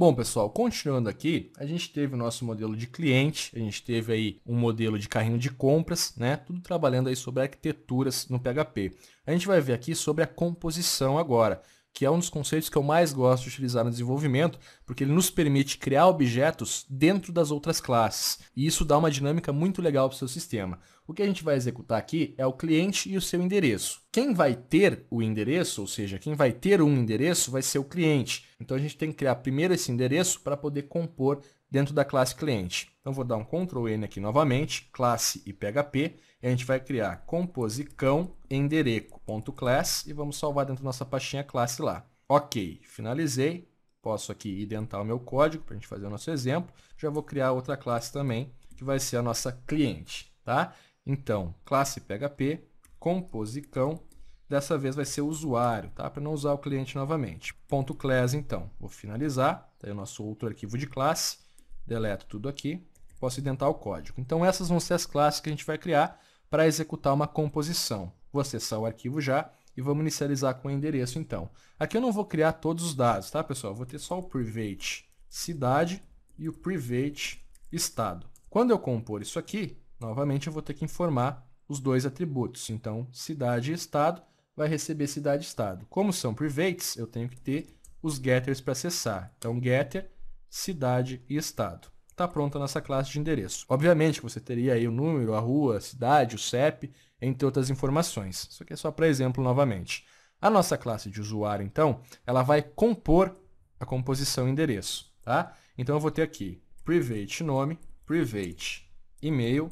Bom, pessoal, continuando aqui, a gente teve o nosso modelo de cliente, a gente teve aí um modelo de carrinho de compras, né? Tudo trabalhando aí sobre arquiteturas no PHP. A gente vai ver aqui sobre a composição agora, que é um dos conceitos que eu mais gosto de utilizar no desenvolvimento, porque ele nos permite criar objetos dentro das outras classes. E isso dá uma dinâmica muito legal para o seu sistema. O que a gente vai executar aqui é o cliente e o seu endereço. Quem vai ter o endereço, ou seja, quem vai ter um endereço, vai ser o cliente. Então a gente tem que criar primeiro esse endereço para poder compor dentro da classe cliente. Então vou dar um Ctrl N aqui novamente, classe e PHP, e a gente vai criar composicão endereco.class e vamos salvar dentro da nossa pastinha classe lá. Ok, finalizei. Posso aqui identar o meu código para a gente fazer o nosso exemplo. Já vou criar outra classe também, que vai ser a nossa cliente, tá? Então, classe PHP, composicão, dessa vez vai ser o usuário, tá? Para não usar o cliente novamente. .class, então. Vou finalizar, tá aí o nosso outro arquivo de classe, deleto tudo aqui, posso identar o código. Então, essas vão ser as classes que a gente vai criar para executar uma composição. Vou acessar o arquivo já e vamos inicializar com o endereço, então. Aqui eu não vou criar todos os dados, tá, pessoal? Eu vou ter só o private cidade e o private estado. Quando eu compor isso aqui, novamente eu vou ter que informar os dois atributos. Então, cidade e estado vai receber cidade e estado. Como são privates, eu tenho que ter os getters para acessar. Então, getter, cidade e estado. Está pronta a nossa classe de endereço. Obviamente que você teria aí o número, a rua, a cidade, o CEP, entre outras informações. Isso aqui é só para exemplo novamente. A nossa classe de usuário, então, ela vai compor a composição endereço. Tá? Então, eu vou ter aqui private nome, private e-mail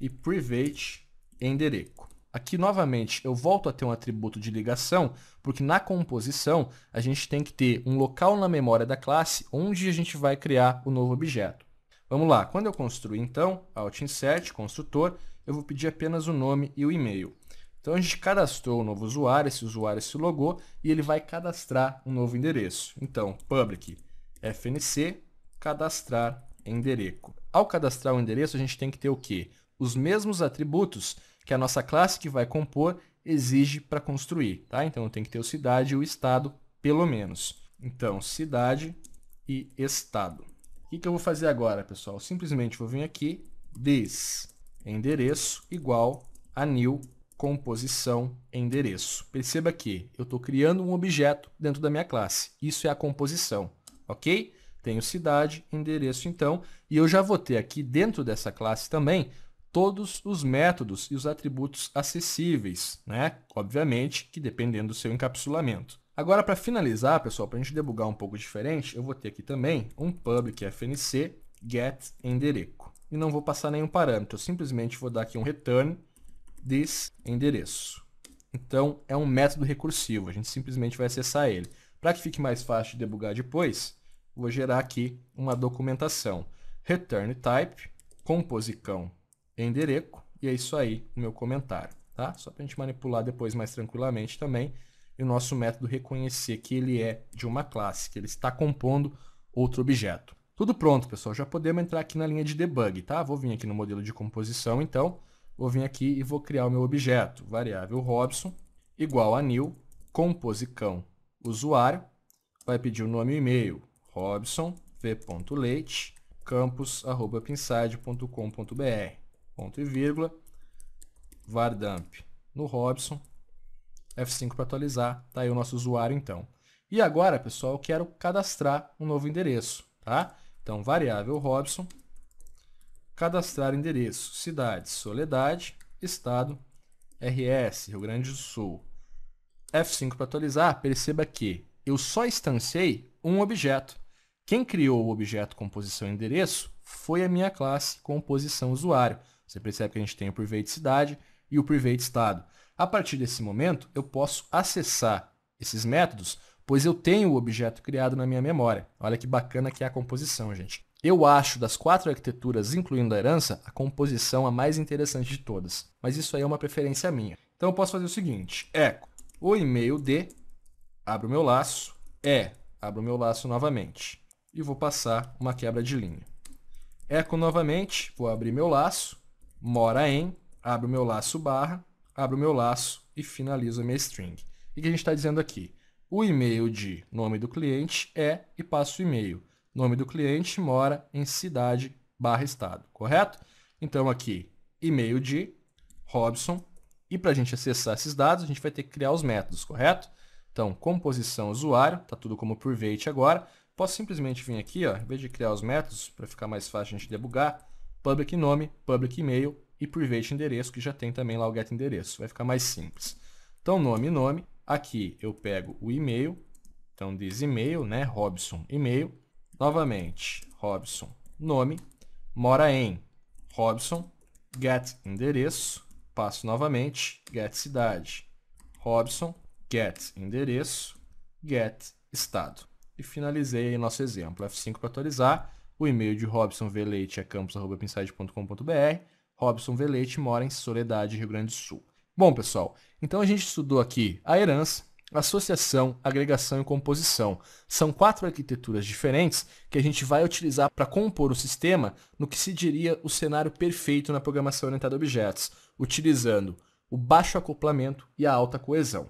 e private endereco. Aqui, novamente, eu volto a ter um atributo de ligação, porque na composição a gente tem que ter um local na memória da classe onde a gente vai criar o novo objeto. Vamos lá, quando eu construir, então, Alt Insert, construtor, eu vou pedir apenas o nome e o e-mail. Então, a gente cadastrou o novo usuário, esse usuário se logou e ele vai cadastrar um novo endereço. Então, public fnc cadastrar endereco. Ao cadastrar o endereço, a gente tem que ter o quê? Os mesmos atributos que a nossa classe que vai compor exige para construir. Tá? Então, eu tenho que ter o cidade e o estado, pelo menos. Então, cidade e estado. O que eu vou fazer agora, pessoal? Simplesmente vou vir aqui, this endereço igual a new composição endereço. Perceba que eu estou criando um objeto dentro da minha classe. Isso é a composição, ok? Tenho cidade, endereço, então, e eu já vou ter aqui dentro dessa classe também todos os métodos e os atributos acessíveis, né? Obviamente que dependendo do seu encapsulamento. Agora, para finalizar, pessoal, para a gente debugar um pouco diferente, eu vou ter aqui também um public fnc get endereco. E não vou passar nenhum parâmetro, eu simplesmente vou dar aqui um return this endereço. Então, é um método recursivo, a gente simplesmente vai acessar ele. Para que fique mais fácil de debugar depois, vou gerar aqui uma documentação. Return type, composicão endereco, e é isso aí o meu comentário. Tá? Só para a gente manipular depois mais tranquilamente também, e o nosso método reconhecer que ele é de uma classe, que ele está compondo outro objeto. Tudo pronto, pessoal. Já podemos entrar aqui na linha de debug, tá? Vou vir aqui no modelo de composição, então. Vou vir aqui e vou criar o meu objeto. Variável Robson, igual a new, composicão, usuário. Vai pedir o nome e e-mail. Robson, v.leite, campus@pinside.com.br. Ponto e vírgula. Vardamp no Robson. F5 para atualizar, tá aí o nosso usuário então. E agora, pessoal, eu quero cadastrar um novo endereço, tá? Então, variável Robson, cadastrar endereço, cidade, Soledade, estado, RS, Rio Grande do Sul. F5 para atualizar, perceba que eu só instanciei um objeto. Quem criou o objeto composição endereço foi a minha classe composição usuário. Você percebe que a gente tem o private cidade e o private estado. A partir desse momento, eu posso acessar esses métodos, pois eu tenho o objeto criado na minha memória. Olha que bacana que é a composição, gente. Eu acho, das 4 arquiteturas, incluindo a herança, a composição a mais interessante de todas. Mas isso aí é uma preferência minha. Então, eu posso fazer o seguinte. Echo, o e-mail de, abro o meu laço, abro o meu laço novamente. E vou passar uma quebra de linha. Echo novamente, vou abrir meu laço, mora em, abro o meu laço barra, abro o meu laço e finalizo a minha string. O que a gente está dizendo aqui? O e-mail de nome do cliente e passo o e-mail. Nome do cliente mora em cidade/estado, correto? Então, aqui, e-mail de Robson. E para a gente acessar esses dados, a gente vai ter que criar os métodos, correto? Então, composição usuário, está tudo como private agora. Posso simplesmente vir aqui, ó, em vez de criar os métodos, para ficar mais fácil a gente debugar, public nome, public e-mail e private endereço, que já tem também lá o get endereço. Vai ficar mais simples. Então, nome, nome. Aqui eu pego o e-mail. Então, this e-mail, né? Robson, e-mail. Novamente, Robson, nome. Mora em Robson, get endereço. Passo novamente, get cidade. Robson, get endereço, get estado. E finalizei aí nosso exemplo. F5 para atualizar. O e-mail de Robson V. Leite é campus@pinside.com.br. Robson V. Leite mora em Soledade, Rio Grande do Sul. Bom, pessoal, então a gente estudou aqui a herança, associação, agregação e composição. São 4 arquiteturas diferentes que a gente vai utilizar para compor o sistema no que se diria o cenário perfeito na programação orientada a objetos, utilizando o baixo acoplamento e a alta coesão.